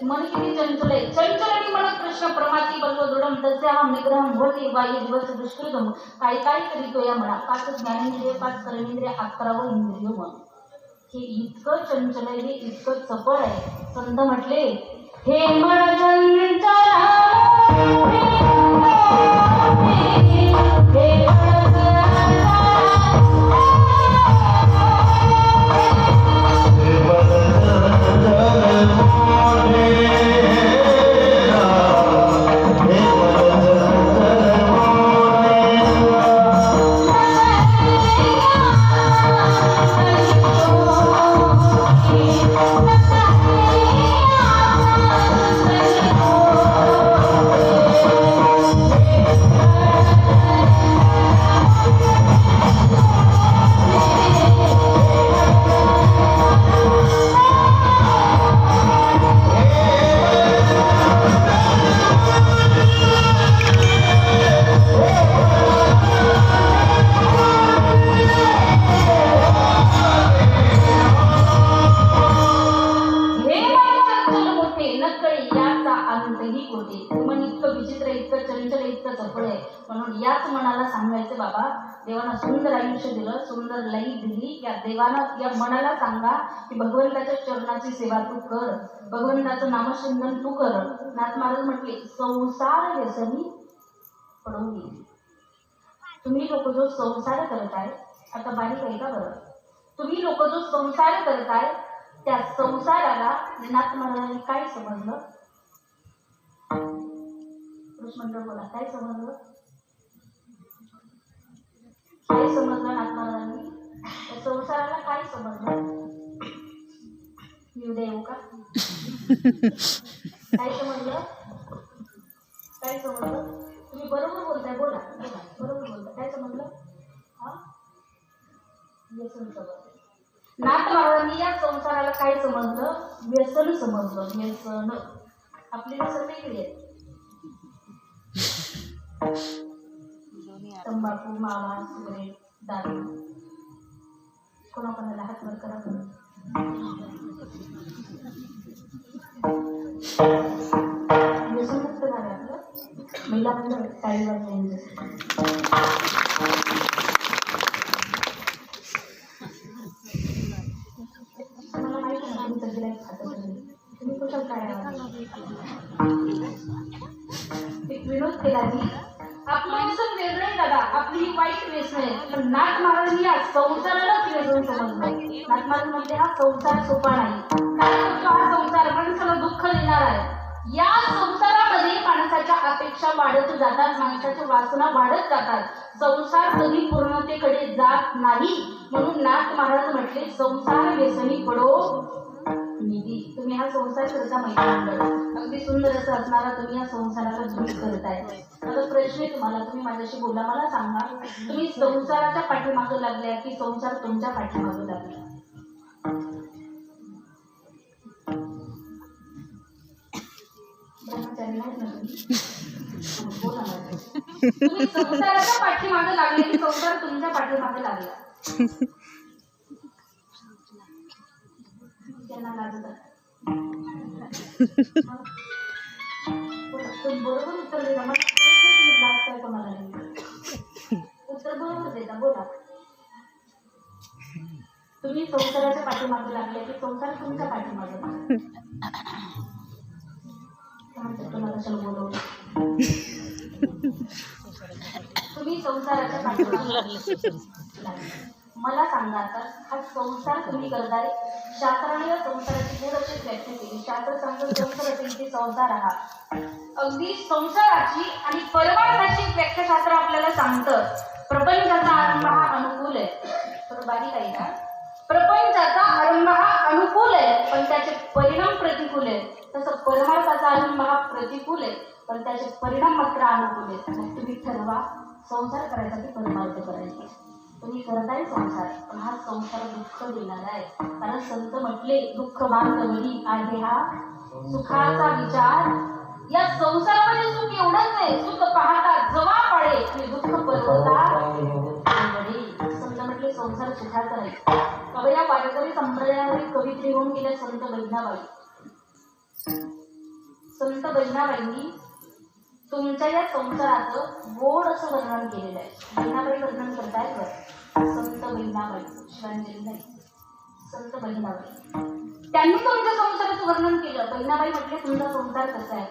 मन किती चंचल आहे. चंचलनी मन कृष्ण प्रमाती बलवदृढम तस्याहं निग्रहं भवति बाह्य दिवस दुष्कृतम. काय काय करीतो या मना. पाच ज्ञानेंद्रिय, पाच कर्मेंद्रिय, 11वं इंद्रिय मन. हे इतकं चंचल आहे, हे इतकं चपळ आहे. संत म्हटले हे मन चंचल म्हणून याच मनाला सांगायचं बाबा देवानं सुंदर आयुष्य दिलं, सुंदर लाईफ दिली. या देवानं या मनाला सांगा की भगवंताच्या चरणाची सेवा तू कर, भगवंताचं नामचिंतन तू कर. नाथ महाराज म्हटले संसार व्यसनी पडून गेली. तुम्ही लोक जो संसार करताय, आता बारीक आहे का बरं, तुम्ही लोक जो संसार करताय त्या संसाराला नाथ महाराजांनी काय समजलं? मंडळ बोला, काय समजलं? काय समजलं नाथ महाराजांनी? त्या संसाराला काय समजलं? मी उद्या येऊ का? काय समजलं? काय समजलं? तुम्ही बरोबर बोलताय, बोला बोला, बरोबर बोलताय. काय समजलं? हा, व्यसन समजलं. नाथ महाराजांनी या संसाराला काय समजलं? व्यसन समजलं. व्यसन. आपली व्यसन वेगळी आहे. तंबाखू, मावा, सिगरेट, दारू. कोणाकोणाला हात वर करा बरं. व्यसनमुक्त झालं आपलं. महिला मंडळ टाळीवर जाईल. मला माहिती ना तुमचं गिऱ्हाईक खातं तुम्ही कुठं काय एक विनोद केला की आपलं व्यसन वेगळं आहे दादा, आपली ही वाईट व्यसन आहे. पण नाथ महाराजांनी या संसारालाच वेगळं समजलं. नाथ महाराज म्हणते हा संसार सोपा नाही. काय करतो हा संसार? माणसाला दुःख देणार आहे. या संसारामध्ये माणसाच्या अपेक्षा वाढत जातात, माणसाच्या वासना वाढत जातात. संसार कधी पूर्णतेकडे जात नाही. म्हणून नाथ महाराज म्हटले संसार व्यसनी पडो निधी. तुम्ही हा संसार करता महिला, अगदी सुंदर असं असणारा तुम्ही या संसाराला धूळ करताय. माझा प्रश्न आहे तुम्हाला, तुम्ही माझ्याशी बोला, मला सांगा तुम्ही संसाराच्या पाठीमागे लागल्या की संसार तुमच्या पाठीमागे लागला? ब्रह्मचारी नाही ना तुम्ही? बोला ना. तुम्ही संसाराच्या पाठीमागे लागले की संसार तुमच्या पाठीमागे लागला? त्यांना लागतात. बरोबर उत्तर देता. मला तुम्ही लागताय कोणाला उत्तर बरोबर देता. बोला तुम्ही संसाराच्या पाठीमागे लागले की संसार तुमच्या पाठीमागे तुम्हाला चल बोलवलं. तुम्ही संसाराच्या पाठीमागे लागले. मला सांगा आता हा संसार तुम्ही करताय, शास्त्राने या संसाराची पूर्ण अशी व्याख्या केली. शास्त्र सांगत संसार असेल की संसार हा अगदी संसाराची आणि परमार्थाची व्याख्या शास्त्र आपल्याला सांगतं. प्रपंचाचा आरंभ हा अनुकूल आहे. तर बारीक आहे का? प्रपंचाचा आरंभ हा अनुकूल आहे पण त्याचे परिणाम प्रतिकूल आहे. तसं परमार्थाचा आरंभ हा प्रतिकूल आहे पण त्याचे परिणाम मात्र अनुकूल आहेत. मग तुम्ही ठरवा संसार करायचा की परमार्थ करायचा. तुम्ही करताय संसार पण हा संसार दुःख देणारा आहे. कारण संत म्हटले दुःख बांधवली आहे हा सुखाचा विचार. या संसारामध्ये सुख एवढंच आहे, सुख पाहता जवा पाडे आणि दुःख परवता. संत म्हटले संसार सुखाचा नाही. कवया वारकरी संप्रदायामध्ये कवित्री होऊन गेल्या संत बहिणाबाई. बहिणाबाईंनी तुमच्या या संसाराचं गोड असं वर्णन केलेलं आहे. बहिणाबाई वर्णन करतायत बरं, संत बहिणाबाई, शिवांजली नाही, संत बहिणाबाई. त्यांनी तुमच्या संसाराचं वर्णन केलं. बहिणाबाई म्हटले तुमचा संसार कसा आहे?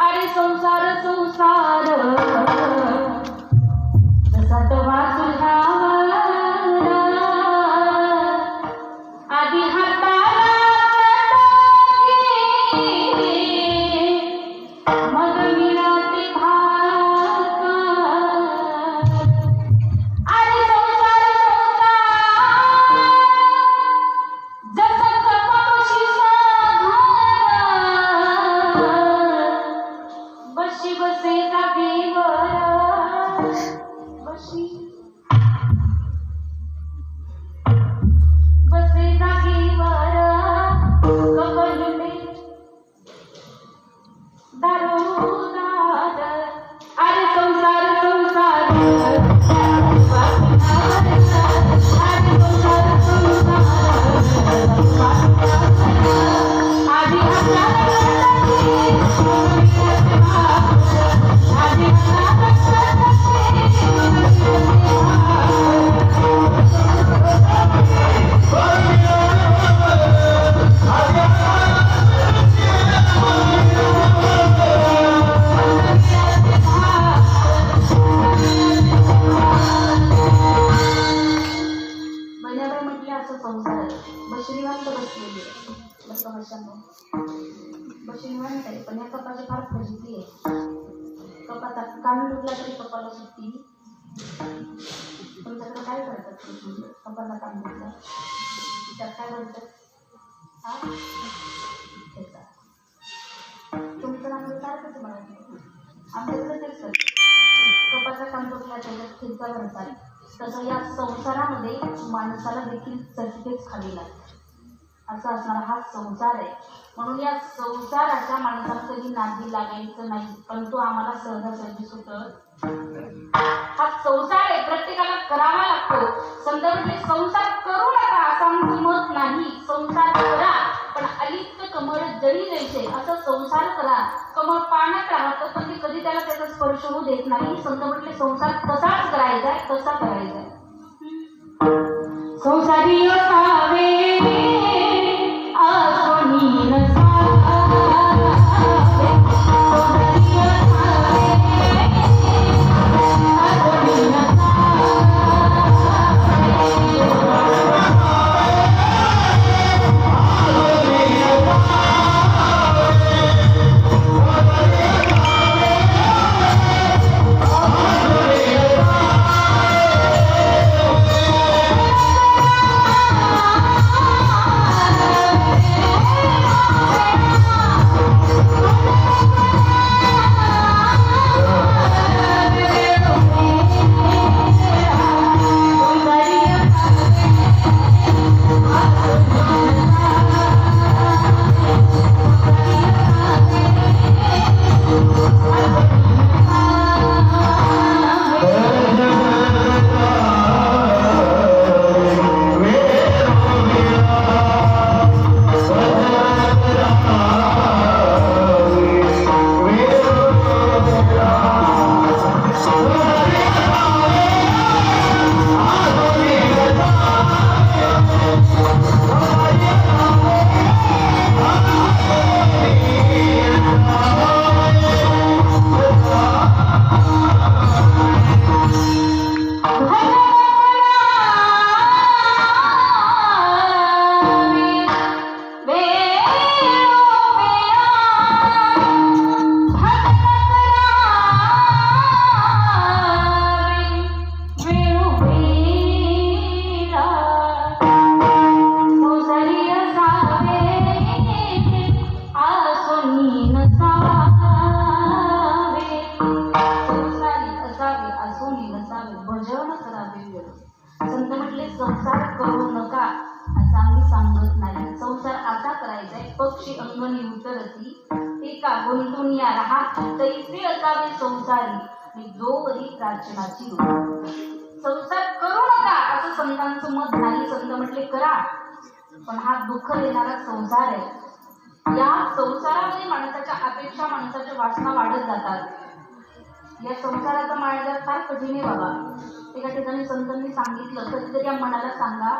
अरे संसार संसार जसा तवा तुझ्यावर आधी हाताला मग मिळते भात. अरे संसार संसार जसा कपाशीचा घर बशी बसे जागेवर बशी बसे जागेवर कपडले दारोदार. अरे संसार संसार अरे संसार संसार आधी बहिणाबाई म्हटले असं संसार आहे. बश्रीवांत बसलेली आहे. बसा बश्रीवांत आहे, पण या कपाची फार फजिती आहे. कपाचा कान दुखला तरी कपाला सुट्टी. तुमच्याकडे काय करतात? कपाला कान दुखला त्यात काय करतात? तुमचं नाम काय करतं मला? आमच्याकडे तेच करतात. कपाचा कान दुखला त्याच्यात खिडका करतात. तसं या संसारामध्ये माणसाला देखील चटकेच खावी लागते. असा असणारा हा संसार आहे. म्हणून या संसाराच्या माणसाला कधी नादी लागायचं नाही. पण तो आम्हाला सहजासहजी सुटत. हा संसार आहे, प्रत्येकाला करावा लागतो. संत म्हटले संसार करू नका असं आमचं मत नाही. संसार करा, पण अलिप्त कमळ जरी द्यायचे असं संसार करा. कमळ पाण्यात राहतं, पण ते कधी त्याला त्याचा स्पर्श होऊ देत नाही. संत म्हटले संसार तसाच करायचा आहे, तसा करायचा आहे. संसारी असावे आसोनी नसावे, संसारी असावे आसोनी नसावे. पक्षी अंगणी उतरती एका गुंतून या राहा तैसे असावे संसारी जोवरी प्राचीनाची संसार करू नका असं संतांचं मत नाही. संत म्हटले करा, पण हा दुःख देणारा संसार आहे. या संसारामध्ये माणसाच्या अपेक्षा त्यापेक्षा माणसाच्या वासना वाढत जातात. या संसाराचा मायाजाळ फार कठीण आहे बाबा. एका ठिकाणी संतांनी सांगितलं, कधीतरी या मनाला सांगा,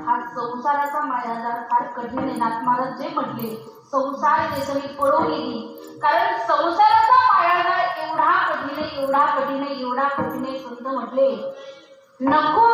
हा संसाराचा मायाजाळ फार कठीण आहे. नाथ महाराज जे म्हटले, संसार देशनी पळो गेली, कारण संसाराचा मायाजाळ एवढा कठीण आहे, एवढा कठीण आहे, एवढा कठीण आहे. संत म्हटले, नको